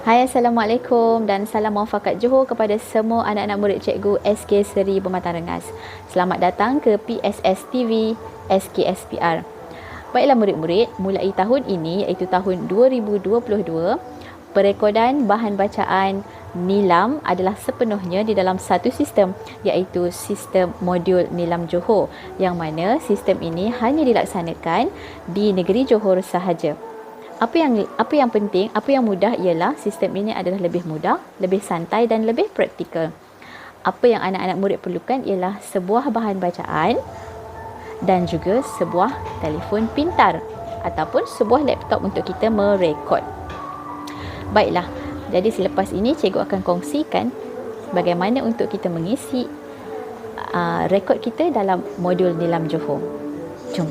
Hai, Assalamualaikum dan salam muafakat Johor kepada semua anak-anak murid Cikgu SK Seri Bermatan Rengas. Selamat datang ke PSS TV SKSPR. Baiklah murid-murid, mulai tahun ini iaitu tahun 2022, perekodan bahan bacaan Nilam adalah sepenuhnya di dalam satu sistem, iaitu sistem modul Nilam Johor, yang mana sistem ini hanya dilaksanakan di negeri Johor sahaja. Apa yang penting, apa yang mudah ialah sistem ini adalah lebih mudah, lebih santai dan lebih praktikal. Apa yang anak-anak murid perlukan ialah sebuah bahan bacaan dan juga sebuah telefon pintar ataupun sebuah laptop untuk kita merekod. Baiklah, jadi selepas ini cikgu akan kongsikan bagaimana untuk kita mengisi rekod kita dalam modul Nilam Johor. Jom.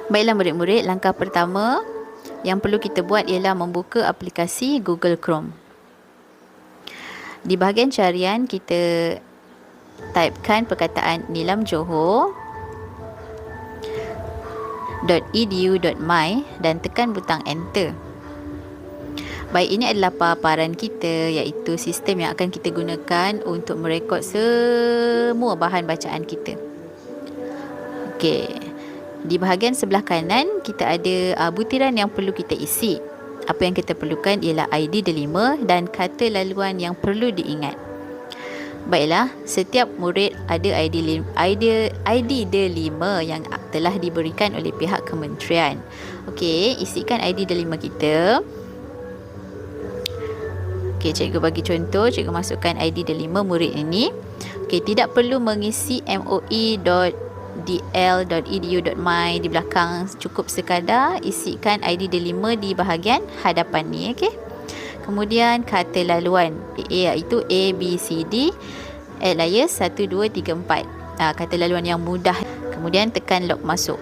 Baiklah murid-murid, langkah pertama yang perlu kita buat ialah membuka aplikasi Google Chrome. Di bahagian carian kita typekan perkataan Nilam Johor .edu.my dan tekan butang enter. Baik, ini adalah paparan kita, iaitu sistem yang akan kita gunakan untuk merekod semua bahan bacaan kita. Okey. Di bahagian sebelah kanan kita ada butiran yang perlu kita isi. Apa yang kita perlukan ialah ID delima dan kata laluan yang perlu diingat. Baiklah, setiap murid ada ID delima yang telah diberikan oleh pihak kementerian. Okey, isikan ID delima kita. Okey, cikgu bagi contoh, cikgu masukkan ID delima murid ini. Okey, tidak perlu mengisi moi.dl.edu.my di belakang, cukup sekadar isikan ID delima di bahagian hadapan ni. Okey. Kemudian kata laluan iaitu ABCD alias 1 2 3 4. Kata laluan yang mudah. Kemudian tekan log masuk.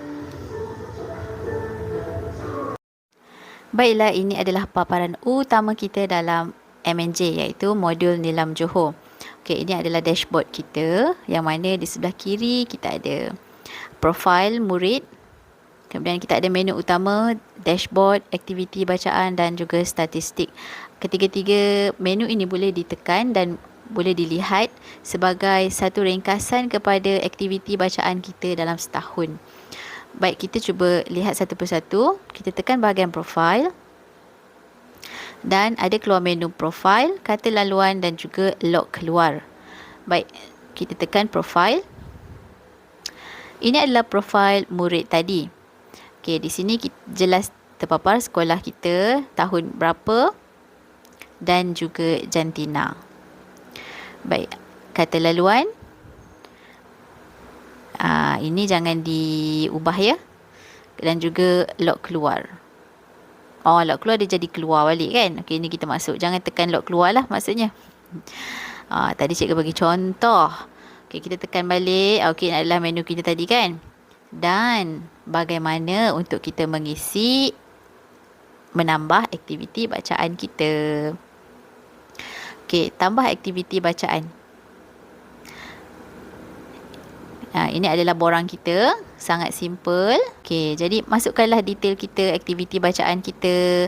Baiklah, ini adalah paparan utama kita dalam MNJ, iaitu modul Nilam Johor. Okey, ini adalah dashboard kita, yang mana di sebelah kiri kita ada profil murid. Kemudian kita ada menu utama, dashboard, aktiviti bacaan dan juga statistik. Ketiga-tiga menu ini boleh ditekan dan boleh dilihat sebagai satu ringkasan kepada aktiviti bacaan kita dalam setahun. Baik, kita cuba lihat satu persatu. Kita tekan bahagian profil. Dan ada keluar menu profil, kata laluan dan juga log keluar. Baik, kita tekan profil. Ini adalah profil murid tadi. Okey, di sini jelas terpapar sekolah kita, tahun berapa dan juga jantina. Baik, kata laluan. Ini jangan diubah ya. Dan juga log keluar. Log keluar dia jadi keluar balik kan. Okey, ini kita masuk. Jangan tekan log keluar lah maksudnya. Tadi cikgu bagi contoh. Okey, kita tekan balik. Okey, ini adalah menu kita tadi kan. Dan bagaimana untuk kita mengisi, menambah aktiviti bacaan kita. Okey, tambah aktiviti bacaan. Ini adalah borang kita. Sangat simple. Okey, jadi masukkanlah detail kita, aktiviti bacaan kita.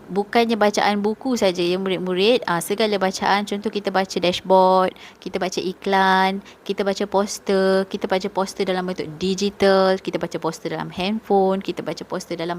Bukannya bacaan buku saja ya murid-murid. Segala bacaan, contoh kita baca dashboard, kita baca iklan, kita baca poster, kita baca poster dalam bentuk digital, kita baca poster dalam handphone, kita baca poster dalam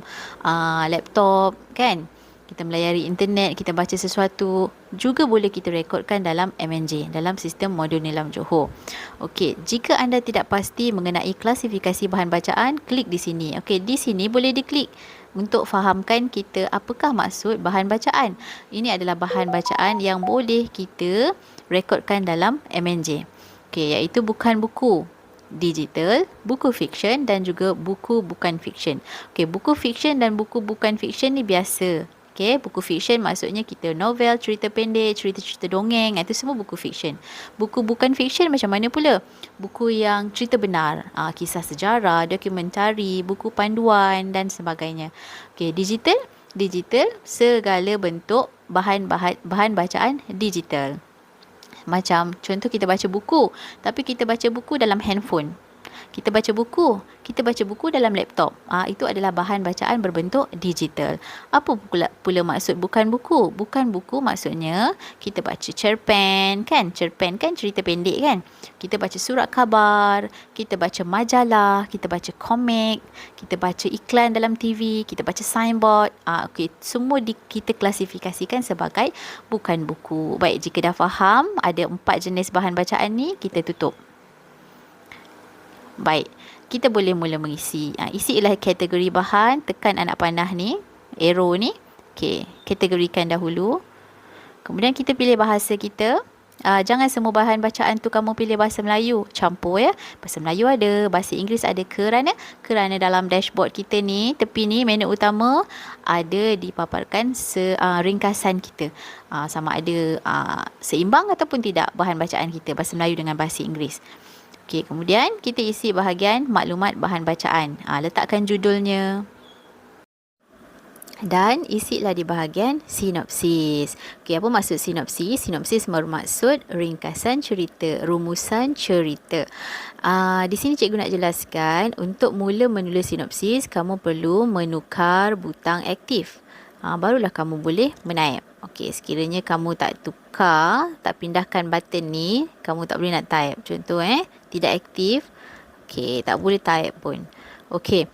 laptop kan. Kita melayari internet, kita baca sesuatu, juga boleh kita rekodkan dalam MNJ, dalam sistem modul Nilam Johor. Okey, jika anda tidak pasti mengenai klasifikasi bahan bacaan, klik di sini. Okey, di sini boleh diklik untuk fahamkan kita apakah maksud bahan bacaan. Ini adalah bahan bacaan yang boleh kita rekodkan dalam MNJ. Okey, iaitu bukan buku digital, buku fiksyen dan juga buku bukan fiksyen. Okey, buku fiksyen dan buku bukan fiksyen ni biasa. Okay, buku fiksyen maksudnya kita novel, cerita pendek, cerita-cerita dongeng, itu semua buku fiksyen. Buku bukan fiksyen macam mana pula? Buku yang cerita benar, kisah sejarah, dokumentari, buku panduan dan sebagainya. Okay, digital segala bentuk bahan bacaan digital. Macam contoh kita baca buku, tapi kita baca buku dalam handphone. Kita baca buku. Kita baca buku dalam laptop. Itu adalah bahan bacaan berbentuk digital. Apa pula maksud bukan buku? Bukan buku maksudnya kita baca cerpen kan? Cerpen kan cerita pendek kan? Kita baca surat khabar, kita baca majalah, kita baca komik, kita baca iklan dalam TV, kita baca signboard. Okey, semua kita klasifikasikan sebagai bukan buku. Baik, jika dah faham ada 4 jenis bahan bacaan ni, kita tutup. Baik, kita boleh mula mengisi. Isilah kategori bahan, tekan anak panah ni, arrow ni. Okey, kategorikan dahulu. Kemudian kita pilih bahasa kita. Jangan semua bahan bacaan tu kamu pilih bahasa Melayu, campur ya. Bahasa Melayu ada, bahasa Inggeris ada, kerana dalam dashboard kita ni, tepi ni menu utama ada dipaparkan ringkasan kita. Sama ada seimbang ataupun tidak bahan bacaan kita, bahasa Melayu dengan bahasa Inggeris. Okey, kemudian kita isi bahagian maklumat bahan bacaan. Letakkan judulnya. Dan isilah di bahagian sinopsis. Okey, apa maksud sinopsis? Sinopsis bermaksud ringkasan cerita, rumusan cerita. Di sini cikgu nak jelaskan, untuk mula menulis sinopsis, kamu perlu menukar butang aktif. Barulah kamu boleh menaip. Okey, sekiranya kamu tak tukar, tak pindahkan button ni, kamu tak boleh nak type. Contoh tidak aktif. Okey, tak boleh type pun. Okey.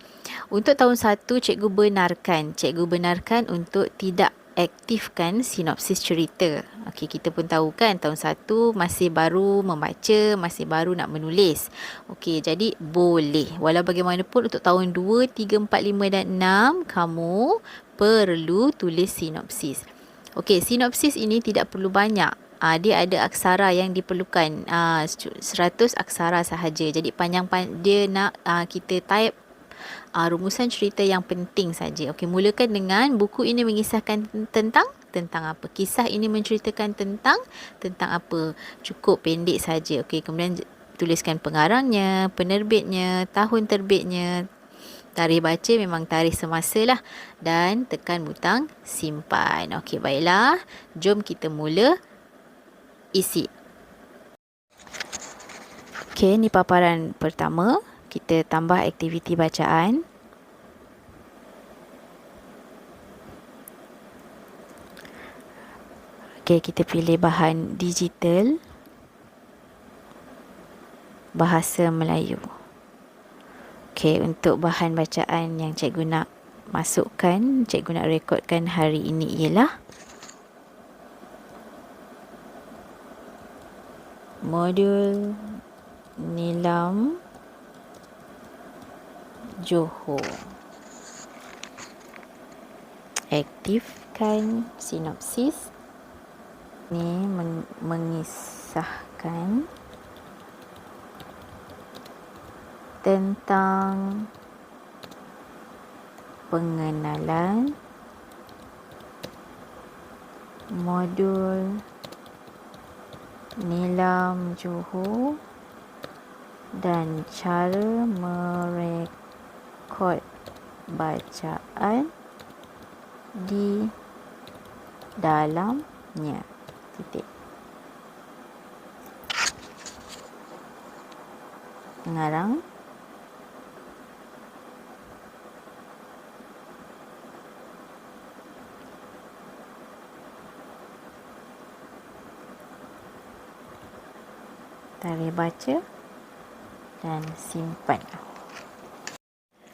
Untuk tahun 1, cikgu benarkan untuk tidak aktifkan sinopsis cerita. Okey, kita pun tahu kan tahun 1 masih baru membaca, masih baru nak menulis. Okey, jadi boleh. Walau bagaimanapun untuk tahun 2, 3, 4, 5 dan 6 kamu perlu tulis sinopsis. Okey, sinopsis ini tidak perlu banyak. Dia ada aksara yang diperlukan, 100 aksara sahaja. Jadi dia nak kita type rumusan cerita yang penting saja. Okey, mulakan dengan buku ini mengisahkan tentang apa? Kisah ini menceritakan tentang apa? Cukup pendek saja. Okey, kemudian tuliskan pengarangnya, penerbitnya, tahun terbitnya. Tarikh baca memang tarikh semasa lah. Dan tekan butang simpan. Okey, baiklah. Jom kita mula isi. Okey, ni paparan pertama. Kita tambah aktiviti bacaan. Okey, kita pilih bahan digital. Bahasa Melayu. Okey, untuk bahan bacaan yang cikgu nak masukkan, cikgu nak rekodkan hari ini ialah modul Nilam Johor. Aktifkan sinopsis. Ini mengisahkan tentang pengenalan modul Nilam Johor dan cara merekod bacaan di dalamnya. Titik. Pengarang. Tarikh baca dan simpan.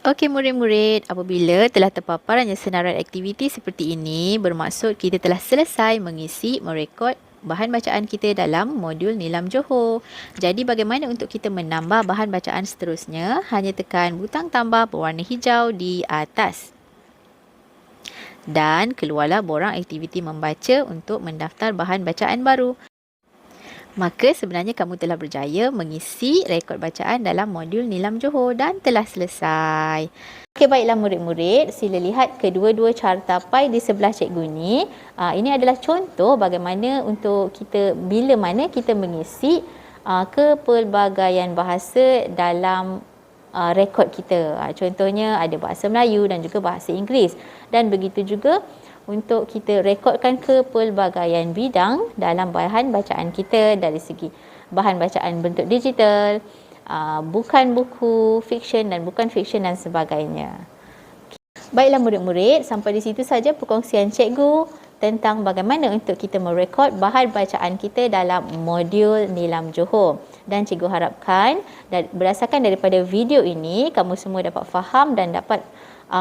Okey murid-murid, apabila telah terpaparnya senarai aktiviti seperti ini, bermaksud kita telah selesai mengisi, merekod bahan bacaan kita dalam modul Nilam Johor. Jadi bagaimana untuk kita menambah bahan bacaan seterusnya? Hanya tekan butang tambah berwarna hijau di atas. Dan keluarlah borang aktiviti membaca untuk mendaftar bahan bacaan baru. Maka sebenarnya kamu telah berjaya mengisi rekod bacaan dalam modul Nilam Johor dan telah selesai. Okey, baiklah murid-murid, sila lihat kedua-dua carta pai di sebelah cikgu ni. Ini adalah contoh bagaimana untuk kita, bila mana kita mengisi kepelbagaian bahasa dalam rekod kita. Contohnya ada bahasa Melayu dan juga bahasa Inggeris. Dan begitu juga untuk kita rekodkan kepelbagaian bidang dalam bahan bacaan kita, dari segi bahan bacaan bentuk digital, bukan buku fiksyen dan bukan fiksyen dan sebagainya. Baiklah murid-murid, sampai di situ saja perkongsian cikgu tentang bagaimana untuk kita merekod bahan bacaan kita dalam modul Nilam Johor. Dan cikgu harapkan berdasarkan daripada video ini, kamu semua dapat faham dan dapat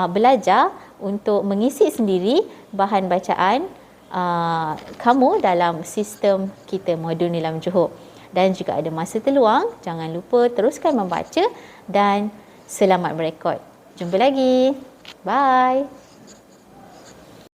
belajar untuk mengisi sendiri bahan bacaan kamu dalam sistem kita modul Nilam Johor. Dan jika ada masa terluang, jangan lupa teruskan membaca dan selamat merekod. Jumpa lagi. Bye.